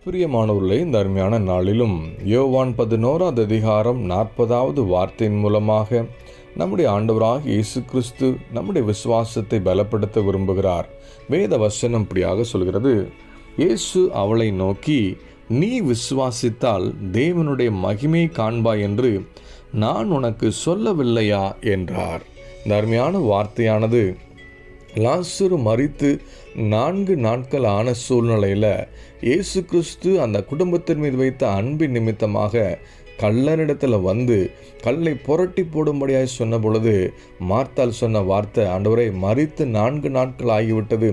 பிரியமானவர்களே, இந்த அருமையான நாளிலும் யோவான் 11வது அதிகாரம் 40வது வார்த்தையின் மூலமாக நம்முடைய ஆண்டவராக இயேசு கிறிஸ்து நம்முடைய விசுவாசத்தை பலப்படுத்த விரும்புகிறார். வேத வசனம் இப்படியாக சொல்கிறது, இயேசு அவளை நோக்கி, நீ விசுவாசித்தால் தேவனுடைய மகிமை காண்பாய் என்று நான் உனக்கு சொல்லவில்லையா என்றார். இந்த அருமையான வார்த்தையானது லாசரு மரித்து 4 நாட்கள் ஆன சூழ்நிலையில் இயேசு கிறிஸ்து அந்த குடும்பத்தின் மீது வைத்த அன்பின் நிமித்தமாக கள்ளனிடத்தில் வந்து கல்லை புரட்டி போடும்படியாக சொன்ன பொழுது மார்த்தாள் சொன்ன வார்த்தை, ஆண்டவரே, மரித்து 4 நாட்கள் ஆகிவிட்டது,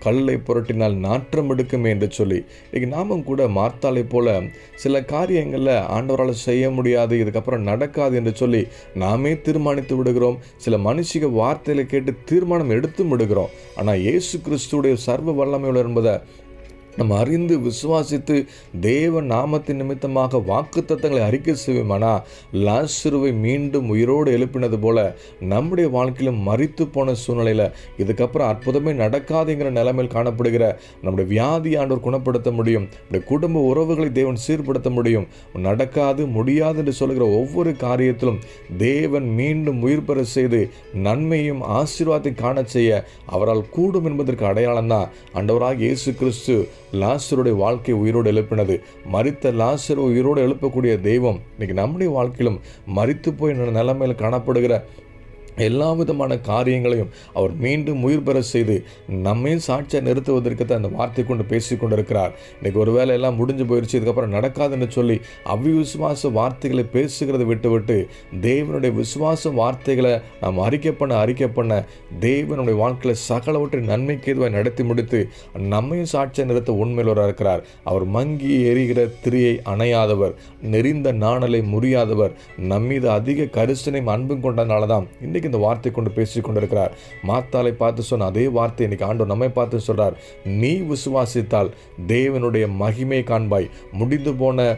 கல்லை புரட்டினால் நாற்றம் எடுக்குமே என்று சொல்லி. இன்னைக்கு நாமும் கூட மார்த்தாளை போல சில காரியங்களில் ஆண்டவரால் செய்ய முடியாது, இதுக்கப்புறம் நடக்காது என்று சொல்லி நாமே தீர்மானித்து விடுகிறோம். சில மனுஷிக வார்த்தைகளை கேட்டு தீர்மானம் எடுத்தும் விடுகிறோம். ஆனால் இயேசு கிறிஸ்துடைய சர்வ வல்லமையுள்ள என்பதை நம்ம அறிந்து விசுவாசித்து தேவ நாமத்தின் நிமித்தமாக வாக்குத்தத்தங்களை அறிக்கை செய்வோமானா, லாசருவை மீண்டும் உயிரோடு எழுப்பினது போல நம்முடைய வாழ்க்கையிலும் மரித்து போன சூழ்நிலையில் இதுக்கப்புறம் அற்புதமே நடக்காதுங்கிற நிலைமையில் காணப்படுகிற நம்முடைய வியாதி ஆண்டவர் குணப்படுத்த முடியும். நம்முடைய குடும்ப உறவுகளை தேவன் சீர்படுத்த முடியும். நடக்காது முடியாது என்று சொல்கிற ஒவ்வொரு காரியத்திலும் தேவன் மீண்டும் உயிர் பெற செய்து நன்மையும் ஆசீர்வாதத்தை காண செய்ய அவரால் கூடும் என்பதற்கு அடையாளம் தான் ஆண்டவராக இயேசு கிறிஸ்து லாசருடைய வாழ்க்கை உயிரோடு எழுப்பினது. மரித்த லாசரு உயிரோடு எழுப்பக்கூடிய தெய்வம் இன்னைக்கு நம்முடைய வாழ்க்கையிலும் மரித்து போய் நிலைமையில் காணப்படுகிற எல்லா விதமான காரியங்களையும் அவர் மீண்டும் உயிர் பெற செய்து நம்மை சாட்சியாக நிறுத்துவதற்கு தான் அந்த வார்த்தை கொண்டு பேசி கொண்டிருக்கிறார். இன்றைக்கி ஒரு வேலை எல்லாம் முடிஞ்சு போயிடுச்சு, இதுக்கப்புறம் நடக்காதுன்னு சொல்லி அவிவிசுவாச வார்த்தைகளை பேசுகிறத விட்டு தேவனுடைய விசுவாச வார்த்தைகளை நாம் அறிக்கை பண்ண தேவனுடைய வாழ்க்கையில் சகலவற்றை நன்மைக்கு எதுவாக நடத்தி முடித்து நம்மையும் சாட்சியாக நிறுத்த உண்மையிலவராக இருக்கிறார். அவர் மங்கி எரிகிற திரியை அணையாதவர், நெறிந்த நாணலை முறியாதவர், நம்மீது அதிக கரிசனையும் அன்பும் கொண்டனால தான் இன்றைக்கி இந்த வார்த்தை கொண்டு பேசிக் கொண்டிருக்கிறார். மார்த்தாளை பார்த்து சொன்ன அதே வார்த்தை இன்னைக்கு ஆண்டவர் நம்மை பார்த்து சொல்றார், நீ விசுவாசித்தால் தேவனுடைய மகிமை காண்பாய். முடிந்து போன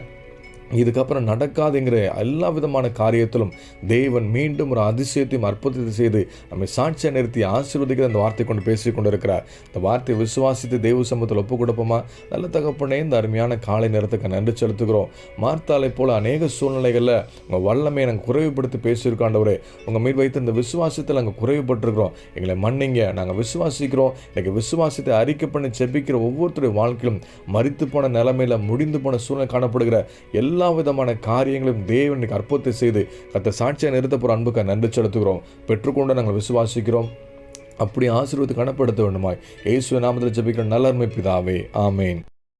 இதுக்கப்புறம் நடக்காதுங்கிற எல்லா விதமான காரியத்திலும் தேவன் மீண்டும் ஒரு அதிசயத்தையும் அற்புதத்தை செய்து நம்மை சாட்சியை நிறுத்தி ஆசீர்வதிக்கிற அந்த வார்த்தை கொண்டு பேசிக் கொண்டிருக்கிறார். இந்த வார்த்தையை விசுவாசித்து தேவ சமூகத்தில் ஒப்பு கொடுப்போமா? நல்ல தகப்பனே, இந்த அருமையான காலை நேரத்துக்கு நன்றி செலுத்துகிறோம். மார்த்தாளை போல அநேக சூழ்நிலைகளில் உங்கள் வல்லமையை நாங்கள் குறைவுபடுத்தி பேசியிருக்காண்டவரே, உங்கள் மீது வைத்து இந்த விசுவாசத்தில் நாங்கள் குறைவுபட்டிருக்கிறோம், எங்களை மன்னிங்க. நாங்கள் விசுவாசிக்கிறோம். இன்னைக்கு விசுவாசத்தை அறிக்கை பண்ணி செபிக்கிற ஒவ்வொருத்தருடைய வாழ்க்கையிலும் மரித்து போன நிலைமையில் முடிந்து போன சூழ்நிலை காணப்படுகிற எல்லா விதமான காரியங்களும் தேவன் அற்புதத்தை செய்து கர்த்தர் சாட்சியாக நிறுத்த போற அன்புக்கு நன்றி செலுத்துகிறோம். பெற்றுக்கொண்டு நாங்கள் விசுவாசிக்கிறோம். அப்படி ஆசீர்வாதத்தை கனப்படுத்த வேண்டுமாய் இயேசுவின் நாமத்தில் ஜெபிக்கிற நல்ல அருமை பிதாவே, ஆமேன்.